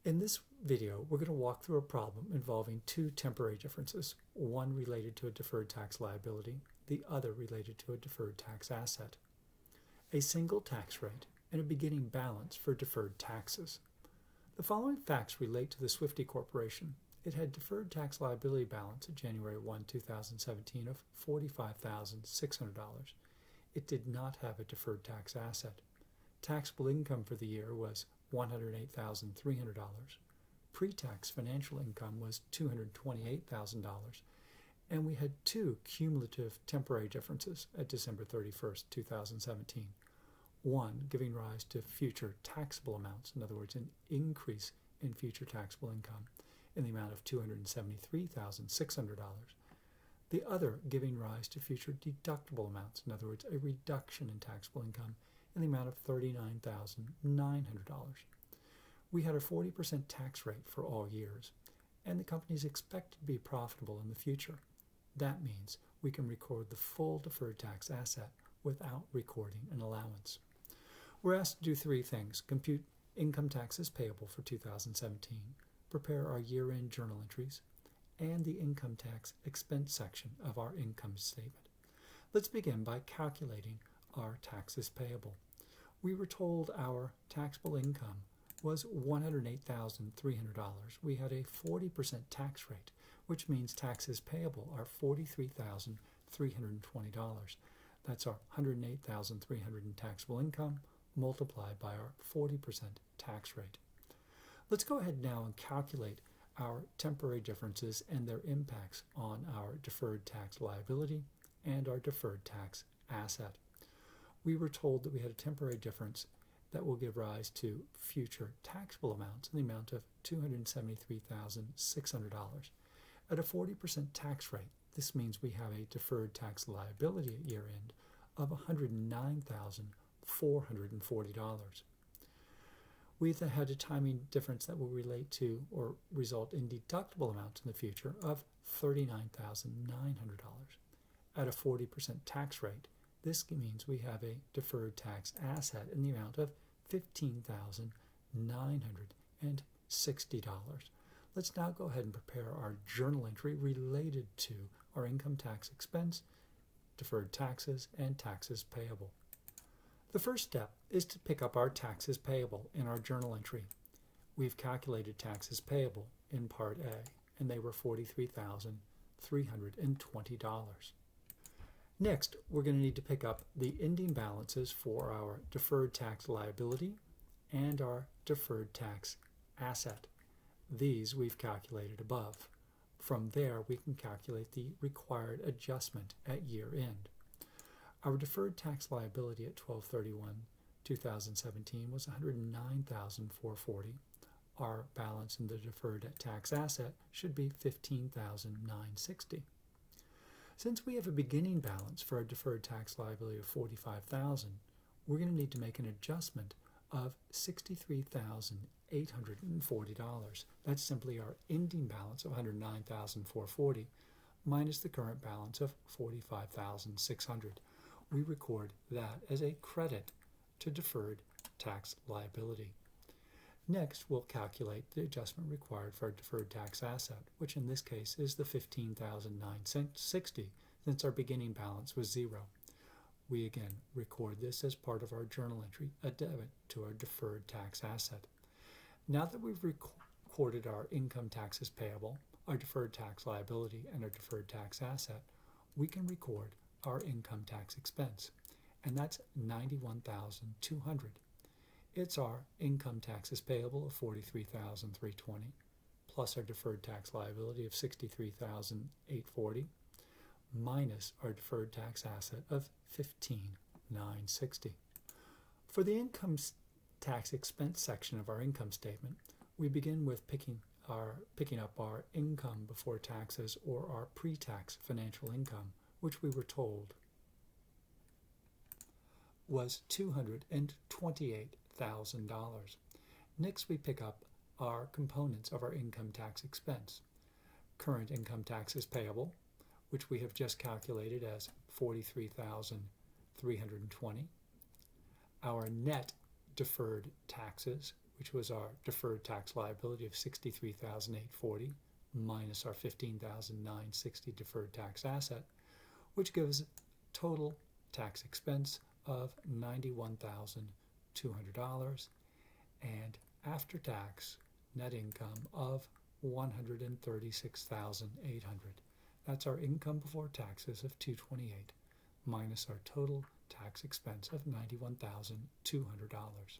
In this video, we're going to walk through a problem involving two temporary differences, one related to a deferred tax liability, the other related to a deferred tax asset. A single tax rate and a beginning balance for deferred taxes. The following facts relate to the Swifty Corporation. It had deferred tax liability balance at January 1, 2017 of $45,600. It did not have a deferred tax asset. Taxable income for the year was $108,300. Pre-tax financial income was $228,000. And we had two cumulative temporary differences at December 31st, 2017. One giving rise to future taxable amounts, in other words, an increase in future taxable income in the amount of $273,600. The other giving rise to future deductible amounts, in other words, a reduction in taxable income in the amount of $39,900. We had a 40% tax rate for all years, and the company is expected to be profitable in the future. That means we can record the full deferred tax asset without recording an allowance. We're asked to do three things: compute income taxes payable for 2017, prepare our year-end journal entries, and the income tax expense section of our income statement. Let's begin by calculating our taxes payable. We were told our taxable income was $108,300. We had a 40% tax rate, which means taxes payable are $43,320. That's our $108,300 in taxable income multiplied by our 40% tax rate. Let's go ahead now and calculate our temporary differences and their impacts on our deferred tax liability and our deferred tax asset. We were told that we had a temporary difference that will give rise to future taxable amounts in the amount of $273,600. At a 40% tax rate, this means we have a deferred tax liability at year end of $109,440. We then had a timing difference that will relate to or result in deductible amounts in the future of $39,900. At a 40% tax rate, this means we have a deferred tax asset in the amount of $15,960. Let's now go ahead and prepare our journal entry related to our income tax expense, deferred taxes, and taxes payable. The first step is to pick up our taxes payable in our journal entry. We've calculated taxes payable in Part A, and they were $43,320. Next, we're going to need to pick up the ending balances for our deferred tax liability and our deferred tax asset. These we've calculated above. From there, we can calculate the required adjustment at year end. Our deferred tax liability at 12/31/2017 was $109,440. Our balance in the deferred tax asset should be $15,960. Since we have a beginning balance for our deferred tax liability of $45,000, we're going to need to make an adjustment of $63,840. That's simply our ending balance of $109,440 minus the current balance of $45,600. We record that as a credit to deferred tax liability. Next, we'll calculate the adjustment required for our deferred tax asset, which in this case is the $15,960, since our beginning balance was zero. We again record this as part of our journal entry, a debit to our deferred tax asset. Now that we've recorded our income taxes payable, our deferred tax liability, and our deferred tax asset, we can record our income tax expense, and that's $91,200. It's our income taxes payable of $43,320 plus our deferred tax liability of $63,840 minus our deferred tax asset of $15,960. For the income tax expense section of our income statement, we begin with picking up our income before taxes, or our pre-tax financial income, which we were told was $228,000. Next, we pick up our components of our income tax expense. Current income taxes payable, which we have just calculated as $43,320. Our net deferred taxes, which was our deferred tax liability of $63,840 minus our $15,960 deferred tax asset, which gives total tax expense of $91,200 and after-tax net income of $136,800. That's our income before taxes of $228 minus our total tax expense of $91,200.